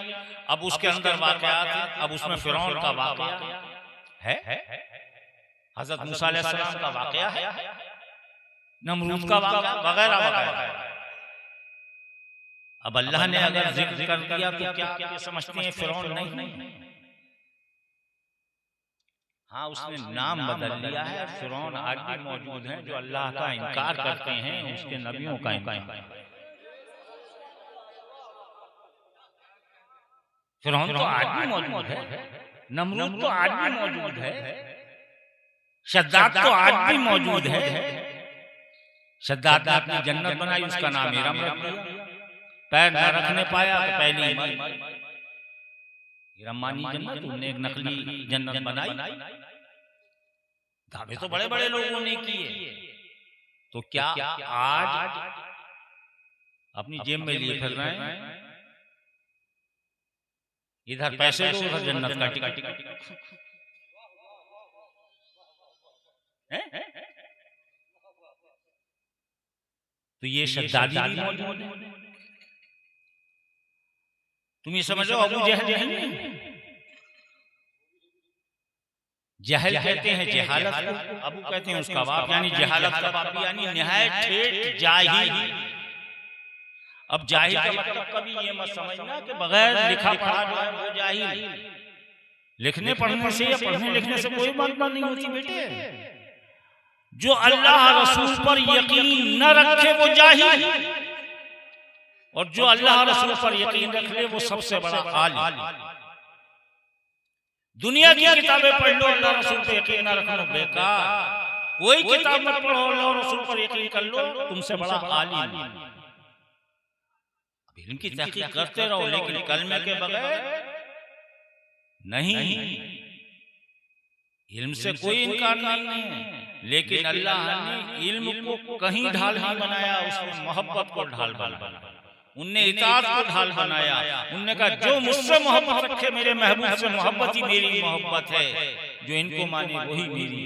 अब उसके अंदर वाक़यात है, अब उसमें फिरौन का वाक़या है, हज़रत मूसा अलैहिस्सलाम का वाक़या है, नमरूद का वाक़या वगैरह वगैरह। अब अल्लाह ने अगर जिक्र कर दिया तो क्या समझते हैं फिरौन नहीं? हाँ, उसने नाम बदल लिया है। फिरौन आज भी मौजूद हैं जो अल्लाह का इनकार करते हैं, उसके नबियों का इनकार। फिरौन तो आज भी मौजूद है, नमरूद तो आज भी मौजूद है, शद्दाद तो आज भी मौजूद है। शद्दाद ने अपनी जन्नत बनाई, उसका नाम इरम रख दिया, पैर न रखने पाया तो पहली इरमानी जन्नत, उन्हें एक नकली जन्नत बनाई। दावे तो बड़े बड़े लोगों ने किए, तो क्या आज अपनी जेब में लिए फिर रहे हैं? इधर पैसे दो, उधर जन्नत का टिकट। तो ये शद्दादी भी मौजूद है। तुम ये समझो अबू जहल नहीं, जहल कहते हैं जहालत को, अबू कहते हैं उसका बाप, यानी जहालत का बाप यानी निहायत ठेठ जाहिल। अब जाहिल का मतलब कभी ये मत समझना कि बगैर लिखा पढ़ा जो है वो जाहिल। लिखने पढ़ने से या पढ़ने लिखने से कोई बात नहीं होती बेटे। जो अल्लाह रसूल पर यकीन न रखे वो जाहिल, और जो अल्लाह रसूल पर यकीन रख ले वो सबसे बड़ा आलिम। दुनिया की किताबें पढ़ लो, अल्लाह रसूल पर यकीन न रखो बेकार। कोई किताब मत पढ़ो, अल्लाह रसूल पर यकीन कर लो, तुमसे बड़ा आलिम। इल्म की तहकीक करते रहो, लेकिन कलमे के बगैर नहीं। इल्म से कोई इनकार नहीं है, लेकिन अल्लाह ने इल्म को कहीं ढाल नहीं बनाया, उसने मोहब्बत को ढाल बनाया, उनने इताअत को ढाल बनाया। उनने कहा जो मुझसे मोहब्बत रखे मेरे महबूब से मोहब्बत ही मेरी मोहब्बत है, जो इनको माने वही मेरी।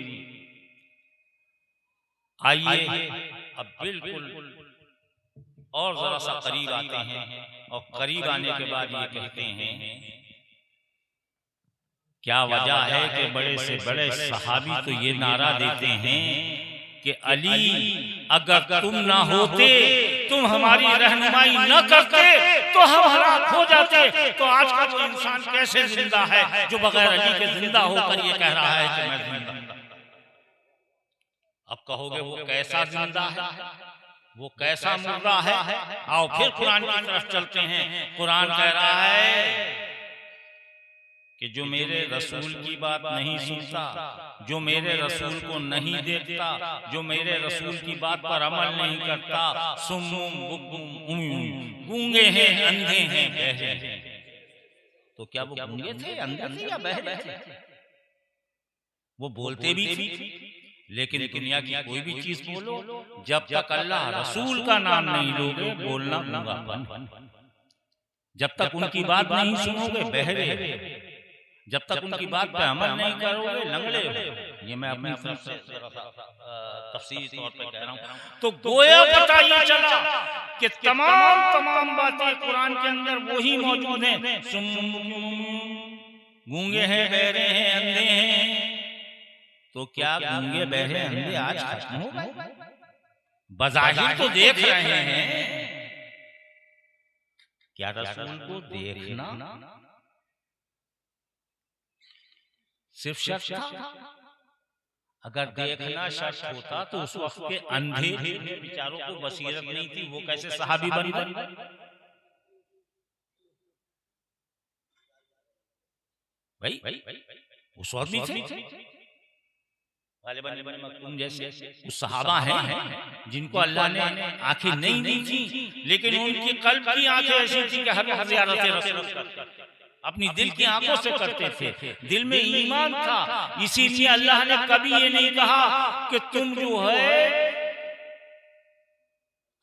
आइए अब बिल्कुल और जरा सा करीब आते हैं, और करीब आने के बाद ये कहते हैं क्या वजह है कि बड़े से बड़े सहाबी तो ये नारा देते हैं कि अली अगर तुम ना होते, तुम हमारी रहनुमाई न करते तो हम हलाक हो जाते। तो आज का वो इंसान कैसे जिंदा है जो बगैर अली के जिंदा होकर ये कह रहा है कि मैं जिंदा? अब कहोगे वो कैसा जिंदा है, वो कैसा मुर्दा है? आओ फिर कुरान की तरफ चलते हैं। कुरान कह रहा है कि जो मेरे रसूल की बात नहीं सुनता, जो मेरे रसूल को नहीं देखता, जो मेरे रसूल की बात पर अमल नहीं करता, सुम्मुम बुक्कुम उम्युम, गूंगे हैं, अंधे हैं, बहरे हैं। तो क्या वो गूंगे थे, अंधे थे या बहरे थे? वो बोलते भी थे लेकिन दुनिया की कोई भी चीज बोलो, जब तक अल्लाह रसूल का नाम नहीं लोगे, बोलना गूंगापन। जब तक उनकी बात नहीं सुनोगे, बहरे। जब तक उनकी बात पे अमल नहीं करोगे, लंगड़े हो। ये मैं अपनी तरफ से तफसीली तौर पे कह रहा हूँ। तो गोया पता ये चला कि तमाम बातें कुरान के अंदर वही मौजूद हैं। गूंगे हैं, बहरे हैं, अंधे हैं। तो क्या गूंगे बहरे अंधे आज खत्म हो गए? बज़ाहिर तो देख रहे हैं, क्या रसूल को देखना सिर्फ शर्त था? अगर देखना शर्त होता तो उस वक्त के अंधे बेचारों को बसीरत नहीं थी, वो कैसे सहाबी बन गए? भाई उस वक्त भी थे तुम जैसे उस सहाबा हैं जिनको अल्लाह ने आंखें नहीं दी थी, लेकिन उनकी कल्ब की आंखें ऐसी थी कि हर वक्त ज़ियारत रसूल अपनी दिल की आंखों से करते थे। दिल में ईमान था, इसीलिए अल्लाह ने कभी ये नहीं कहा कि तुम जो है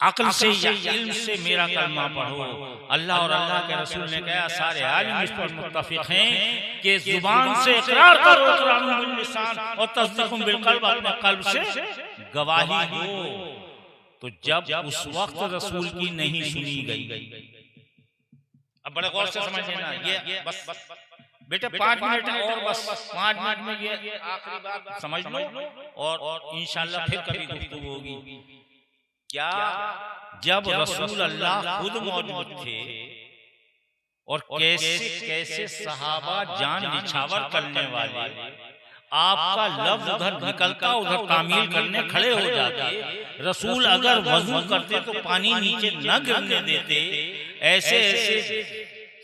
अक्ल से या इल्म से मेरा कलमा पढ़ो। अल्लाह और अल्लाह के रसूल ने कहा, सारे आलिम इस पर मुत्तफिक हैं कि जुबान से इकरार करो, इकरारुम बिल लिसान और तस्दीकुम बिल क़ल्ब, अपने कल्ब से गवाही दो। तो जब उस वक्त रसूल की नहीं सुनी गई, अब बड़े गौर से समझ लेना, ये बस बेटे 5 मिनट और बस 5 मिनट में ये आखिरी बात समझ लो और इंशाल्लाह फिर कभी गुफ्तगू होगी। क्या जब रसूल अल्लाह खुद मौजूद थे और कैसे कैसे सहाबा जान निछावर करने वाले, आपका लफ्ज उधर निकलता उधर तामील करने खड़े हो जाते। रसूल अगर वजू करते तो पानी नीचे न गिरने देते, ऐसे ऐसे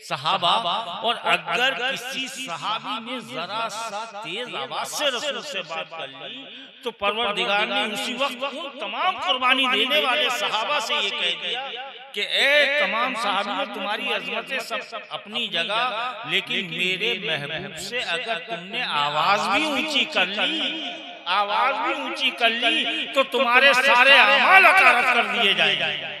सहाबा। और अगर किसी सहाबी ने जरा सा तेज आवाज से रसूल से बात कर ली तो परवरदिगार ने उसी वक्त उन तमाम कुर्बानी देने वाले सहाबा से ये कह दिया कि ए तमाम सहाबियों, तुम्हारी अजमतें सब अपनी जगह, लेकिन मेरे महबूब से अगर तुमने आवाज भी ऊंची कर ली तो तुम्हारे सारे अमाल अतारत कर दिए जाएंगे।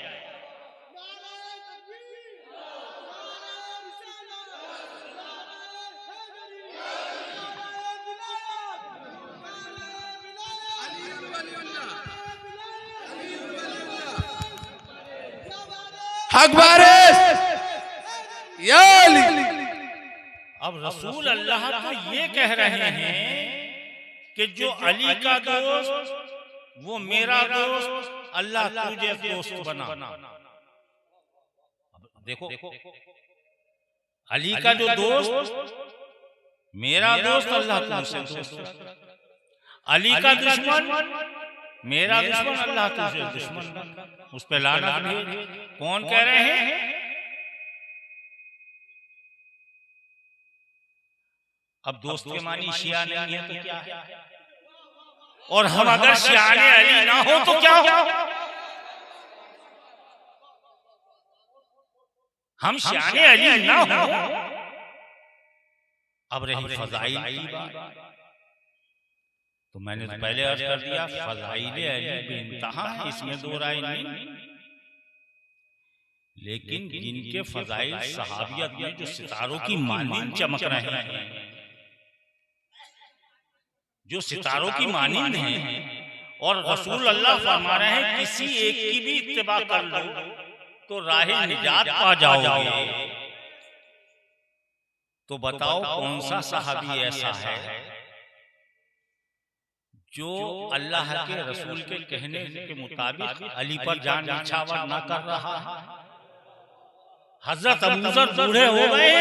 अब रसूल अल्लाह तो ये कह रहे हैं कि जो अली का दोस्त वो मेरा दोस्त, अल्लाह तुझे दोस्त बना। देखो अली का जो दोस्त मेरा दोस्त, अल्लाह तुझे दोस्त। अली का दुश्मन मेरा दुश्मन, अल्लाह तुझे दुश्मन। उस पे लानत भी। कौन कह रहे हैं? अब दोस्त के मानी शिया नहीं है तो क्या है? और हम अगर शियाने अली ना हो तो क्या हो? हम शियाने अली ना हो। अब रही फज़ाइल की बात, तो मैंने तो पहले अर्ज कर दिया, फज़ाइल अली बेइंतहा है, इसमें दो राय नहीं। लेकिन जिनके फज़ाइल सहाबियत में जो सितारों की मानिंद चमक रहे हैं, जो सितारों की मानिंद हैं, और रसूल अल्लाह फरमा रहे हैं किसी एक की भी इत्तिबा कर लो तो राह निजात पा जाओगे। तो बताओ कौन सा सहाबी ऐसा है जो अल्लाह के रसूल के कहने के मुताबिक अली पर जान निछावर ना कर रहा है? हजरत अबू ज़र बूढ़े हो गए,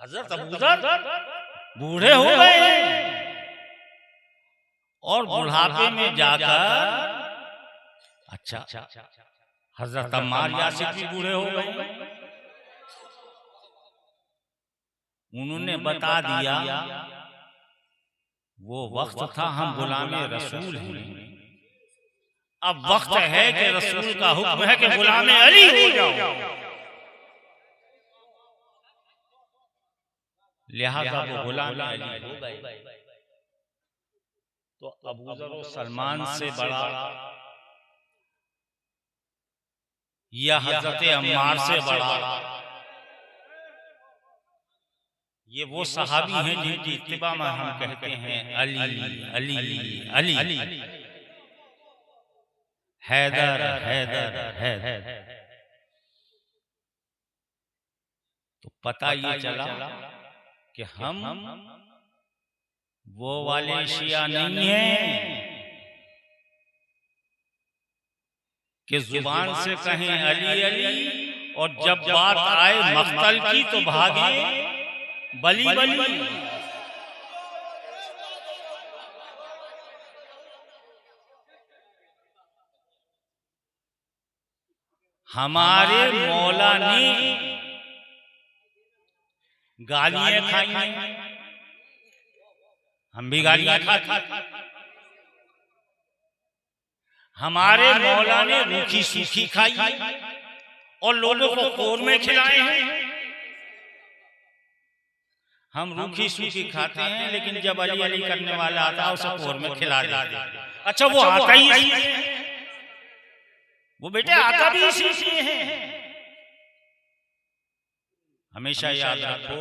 हजरत अबू ज़र बूढ़े हो गए और बुढ़ापे में जाकर अच्छा हजरत अम्मार यासिर भी बूढ़े हो गए। उन्होंने बता दिया वो वक्त था हम गुलाम रसूल हैं, अब वक्त है कि रसूल का हुक्म है कि गुलाम अली हो जाओ। लिहाजा वो गुलाम अली हो गए। तो अबू ज़र और सलमान से बड़ा या हजरत अम्मार से बड़ा ये वो सहाबी हैं जिनकी इत्तिबा में हम कहते हैं अली अली अली अली, हैदर हैदर हैदर। तो पता ये चला कि हम वो वाले शिया नहीं हैं कि जुबान से कहें अली अली और जब बात आए मक्तल की तो भागे बली बली। हमारे मौला ने गालियां खाई, हम भी गालियां खाते। हमारे मौला ने रूखी सूखी खाई और लोगों को कोरमे खिलाए हैं। हम रूखी सूखी खाते हैं, लेकिन जब अली अली करने वाला आता है उसे कोरमे खिला देते। अच्छा वो आता ही वो बेटे आता भी इसी से है। हमेशा याद रखो,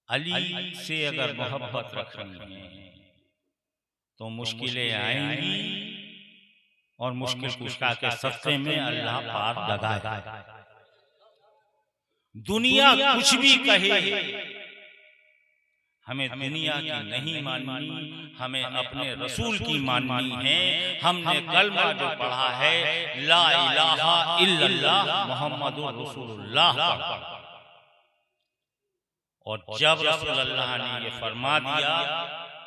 अली से अगर मोहब्बत रखनी है तो मुश्किलें आएंगी और मुश्किल कुशा के सस्ते में अल्लाह पार लगाएगा। दुनिया कुछ भी कहे, हमें दुनिया की नहीं माननी, हमें अपने रसूल की माननी है। हमने कलमा जो पढ़ा है ला इलाहा इल्लल्लाह मुहम्मदुर रसूलुल्लाह, और जब रसूलुल्लाह ने ये फरमा दिया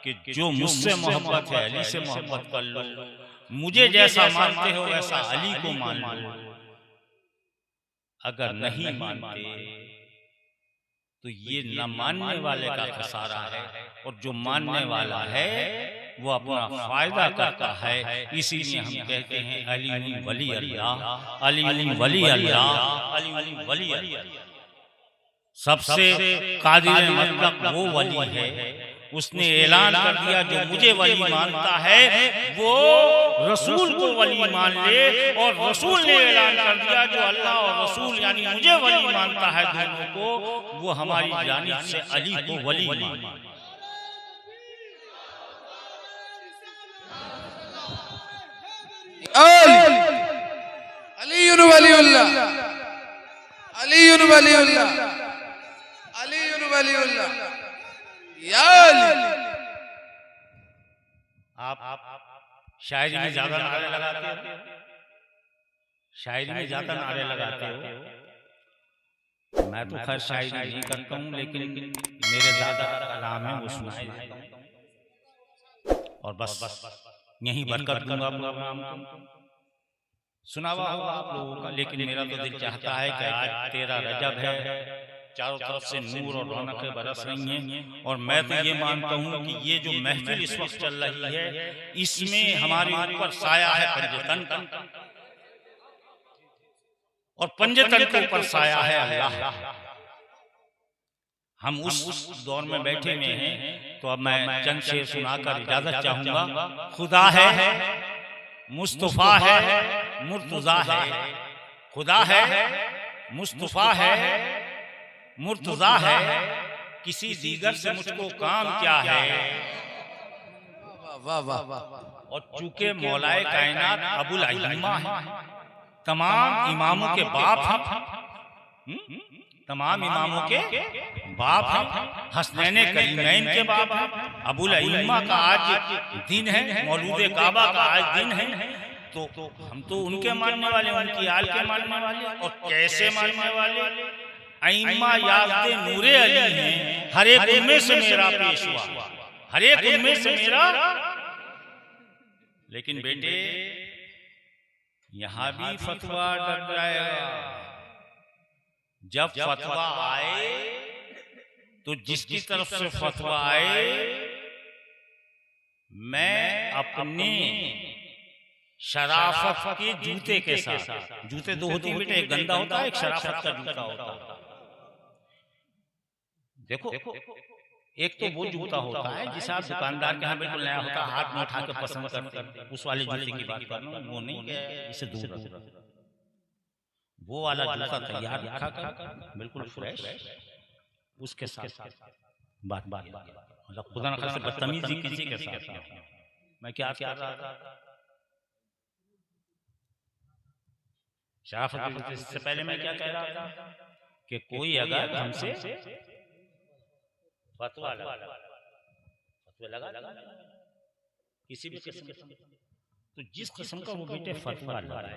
कि जो मुझसे मोहब्बत है अली से मोहब्बत कर लो, मुझे जैसा मानते हो वैसा अली को मान लो, अगर नहीं मानते तो ये न मानने वाले का खसारा है, और जो मानने वाला है वो अपना फायदा करता है। इसीलिए हम कहते हैं अली वली अल्लाह, अली वली अल्लाह, अली वली अल्लाह। सबसे कादिर मतलब वो वली है, उसने ऐलान कर दिया जो मुझे वली मानता है वो रसूल को वली मान ले, और रसूल ने ऐलान कर दिया जो अल्लाह और रसूल यानी मुझे वली मानता है दोनों को, वो हमारी जानिब से अली को वली माने। अली वलीउल्लाह, अली वलीउल्लाह, अली वलीउल्लाह। आप शायरी में ज्यादा नारे लगाते हो, शायरी में ज्यादा नारे लगाते हो। मैं तो खैर शायरी नहीं करता हूँ, लेकिन मेरे दादा का कलाम है वो सुनाई देता हूँ, और बस यही बरकत दूंगा प्रोग्राम को। सुनावा होगा आप लोगों का, लेकिन मेरा तो दिल चाहता है कि आज 13 रजब है, चारों तरफ से नूर और रौनकें बरस रही हैं, और मैं तो ये मानता हूँ कि ये जो महफिल इस वक्त चल रही है इसमें हमारे ऊपर साया है पंजतन का, और पंजतन के ऊपर साया है अल्लाह। हम उस दौर में बैठे हुए हैं, तो अब मैं चंद शेर सुनाकर इजाजत चाहूंगा। खुदा है, मुस्तफा है, मुर्तजा है, खुदा है, मुस्तफा है, मुर्तजा है, किसी दीगर से मुझको काम क्या है। वाह वाह वाह। और चूंकि मौलाए कायनात अबुल अइम्मा है, तमाम इमामों के बाप हैं, तमाम इमामों के बाप हैं, हसनैन करीमैन के बाप हैं। अबुल अइम्मा का आज दिन है, मौलूद काबा का आज दिन है, तो हम तो उनके मानने वाले, उनकी आल के मानने वाले, और कैसे मानने वाले। अइम्मा याज़्दे नूरे अली हैं, हर एक उनमें से मेरा पेशवा, हर एक उनमें से मेरा। लेकिन बेटे यहां भी फतवा डर जाएगा। जब फतवा आए तो जिसकी तरफ से फतवा आए, मैं अपने शराफत के जूते के साथ, जूते दो होते हैं बेटे, एक गंदा होता है, एक शराफत का जूता होता है, देखो एक तो वो जूता होता है जिसे आप दुकानदार के यहाँ बिल्कुल नया होता है, हाथ में उठा के पसंद करते हैं, उस वाले जूते की बात कर रहा हूँ, वो नहीं है, इसे दूर रखो। वो वाला जूता तैयार रखा कर बिल्कुल फ्रेश, उसके साथ बात मतलब खुदा न खास्ता बदतमीजी किसी के साथ ना हो। मैं क्या कर रहा था, शराफत से पहले मैं क्या कह रहा था कि कोई अगर हमसे फतवा लगा किसी भी किस्म का, तो जिस किस्म का वो बेटे फतवा लगाए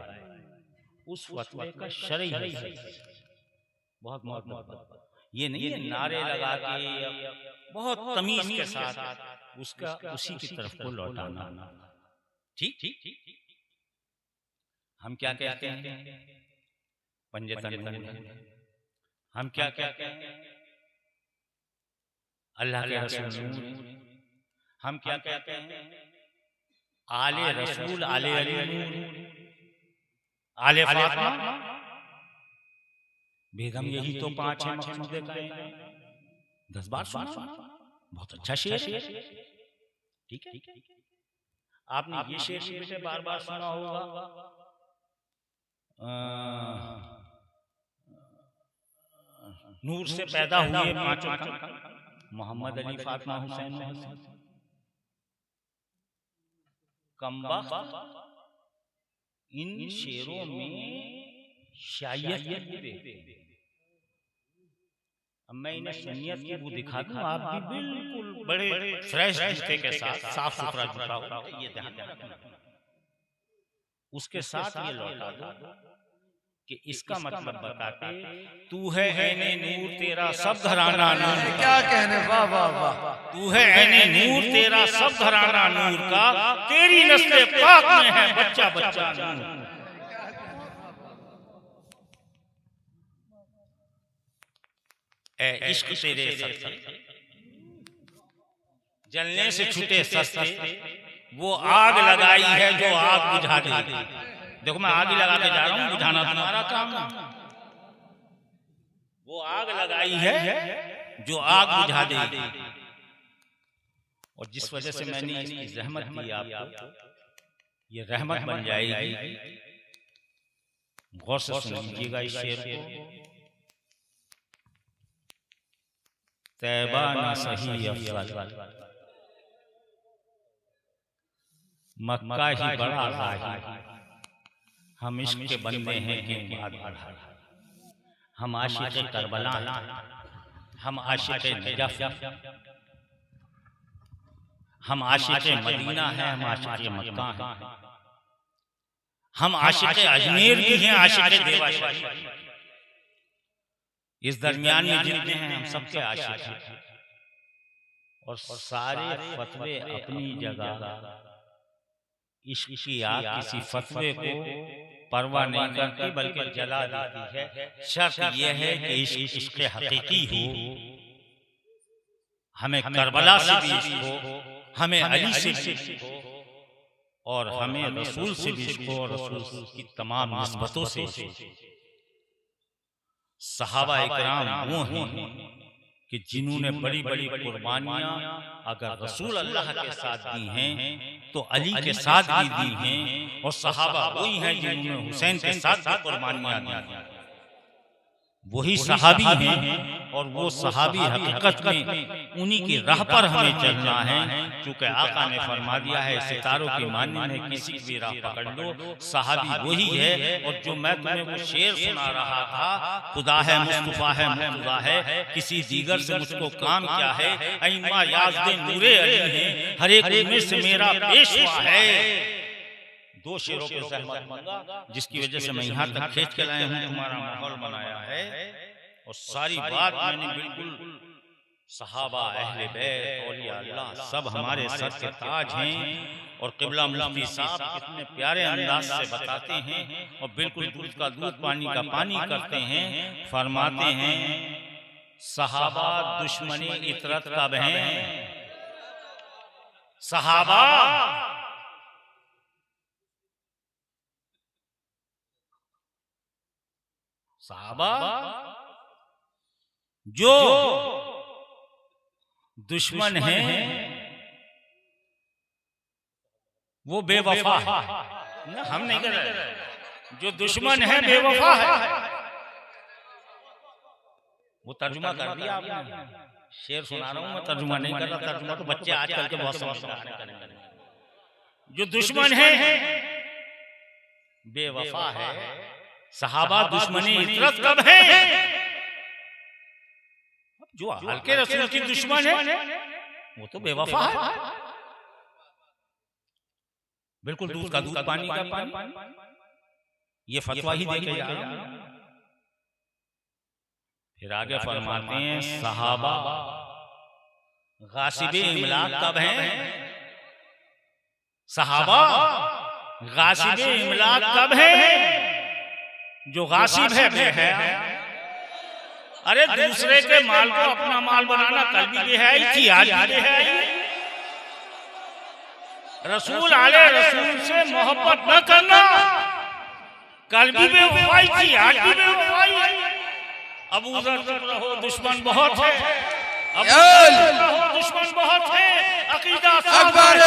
उस फतवे का शरई है बहुत बहुत, ये नहीं है नारे लगा के बहुत तमीज के साथ उसका उसी की तरफ को लौटाना। ठीक हम क्या कहते हैं, पंजतन नूर, हम क्या कहते हैं, अल्लाह के रसूल नूर, हम क्या कहते हैं, आले रसूल, आले अली नूर, आले फातिमा बेगम, यही तो 5 है मकसूदे कायनात। 10 बार सुना, बहुत अच्छा शेर है। ठीक है, आपने ये शेर भी बेटे बार बार सुना होगा, नूर से पैदा हुए 5 मोहम्मद अली, फातिमा, हुसैन, कमबख्त इन शेरों में शायद अब मैं इन्हें सुन्नियत की वो दिखा दूं, आप भी बिल्कुल बड़े फ्रेश जूते के साथ साफ सुथरा जूता हो, ये ध्यान रखना। उसके साथ ये लौटा दो कि इसका मतलब बताते तू है ऐने नूर, तेरा सब घराना नूर। क्या कहने, वाह वाह वाह। तू है ऐने नूर, तेरा सब घराना नूर का, तेरी नस्ल पाक में है बच्चा बच्चा नूर। ए इश्क तेरे सस्ते, जलने से छूटे सस्ते, वो आग लगाई है जो आग बुझा दे। देखो मैं आग ही लगा के जा रहा हूँ, बुझाना तुम्हारा काम है। वो आग लगाई है जो आग बुझा दे, और जिस वजह से मैंने इसकी रहमत दी आपको, ये रहमत बन जाएगी। गौर से सुनिएगा इस शेर को, तैबा न सही अफजल, मक्का ही बड़ा राही, हम इश्क के बंदे हैं क्यों बात बढ़ा, हम आशिक़ करबला, हम आशिक़ नजफ, हम आशिक़ मदीना हैं, हम आशिक़ मक्का हैं, हम आशिक़ अजमेर भी हैं, आशिक़ देवाशाही। इस दरमियान में जितने हैं हम सबके आशिक़ हैं, और सारे फतवे अपनी जगह। इश्क की आग किसी फतवे को परवाह नहीं करती बल्कि जला देती है। शर्त यह है कि इश्क हकीकी हो, हमें करबला से भी इश्क हो, हमें अली से भी इश्क हो, और हमें रसूल से भी इश्क हो, और रसूल की तमाम निस्बतों से इश्क हो। सहाबा इकराम वो हैं कि जिन्होंने बड़ी बड़ी कुर्बानियां अगर रसूल अल्लाह के साथ दी हैं तो अली के साथ भी दी हैं, और सहाबा वही हैं जिन्होंने हुसैन के साथ भी कुर्बानियां दी हैं। वही सहाबी हैं, और वो सहाबी हकीकत में उन्हीं की राह पर हमें चलना है, क्योंकि आका ने फरमा दिया है सितारों की मानी में किसी भी राह पकड़ लो, सहाबी वही है। और जो मैं तुम्हें वो शेर सुना रहा था, खुदा है मुस्तफा है मुर्तज़ा है, किसी दीगर से मुझको काम क्या है, ऐमा याज़ नूरे अली है, हर एक उम्र से मेरा पेशवा है। 2 शेरों पे सहमत मांगा, जिसकी वजह से मैं यहाँ तक खींच के लाया हूँ, तुम्हारा माहौल बनाया है। और सारी बात मैंने बिल्कुल सहाबा, अहले बैत, औलिया अल्लाह सब हमारे सर के ताज हैं, और क़िबला मुफ्ती साहब कितने प्यारे अंदाज से बताते हैं, और बिल्कुल दूध का दूध पानी का पानी करते हैं। फरमाते हैं सहाबा दुश्मनी इतरत कब हैं, सहाबा सहाबा जो दुश्मन है वो बेवफा है ना, हम नहीं कर रहे। जो दुश्मन है बेवफा है, वो तर्जुमा कर दिया आपने। शेर सुना रहा हूं मैं, तर्जुमा नहीं कर रहा। तर्जुमा तो बच्चे आजकल के बहुत समझदार हैं। जो दुश्मन है बेवफा है, सहाबा दुश्मनी इतरत कब है। जो हल्के रसूल की दुश्मन है वो तो बेवफा है, बिल्कुल दूध का दूध पानी का पानी। ये फतवा ही देके जा रहा हूं। फिर आगे फरमाते हैं सहाबा गासिबे इमलाक कब हैं। सहाबा गासिबे इमलाक कब हैं। जो गासिब है बेहया, अरे दूसरे के माल को अपना माल बनाना कल भी बेहयाई थी, आज भी बेहयाई। रसूल आले रसूल से मोहब्बत न करना कल भी बेवफाई थी, आज भी बेवफाई। अबू जर चुप रहो, दुश्मन बहुत है। अबू जर चुप रहो, दुश्मन बहुत है। अकीदा अकबर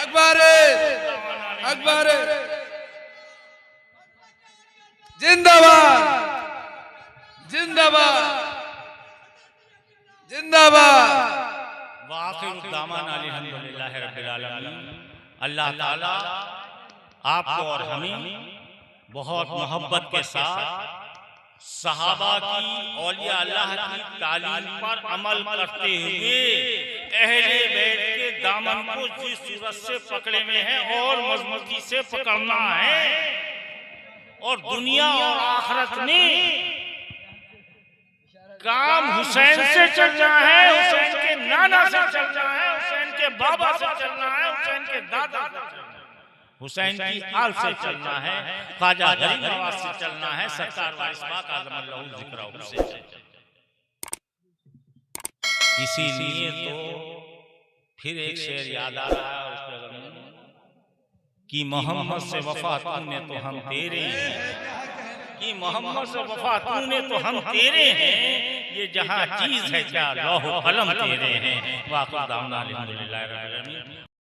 अकबर अकबर जिंदाबाद जिंदाबाद जिंदाबाद। वाखिर दामान अल्हम्दुलिल्लाह रब्बिल आलमीन। अल्लाह ताला आपको और हमें बहुत मोहब्बत के साथ सहाबा की, औलिया अल्लाह की तालीम पर अमल करते हुए अहले बैत के दामन को जिस सूरत से पकड़े हुए हैं और मजबूती से पकड़ना है। और दुनिया और आखिरत में काम हुसैन से चलना है, हुसैन के नाना से चलना है, हुसैन के बाबा से चलना है, हुसैन के दादा से चलना है, हुसैन की आल से चलना है, ख्वाजा गरीब नवाज से चलना है, सरकार वारिस पाक आज़म अल्लाहु ज़िक्रहु से चलना है। इसीलिए तो फिर एक शेर याद आ रहा है उस प्रगम कि मोहम्मद से वफा तूने तो हम तेरे हैं, कि मोहम्मद से वफा तूने तो हम तेरे हैं। ये जहां चीज है क्या लौह कलम तेरे हैं। वाक़िअ दामना अल्हम्दुलिल्लाह रब्बिल आलमीन।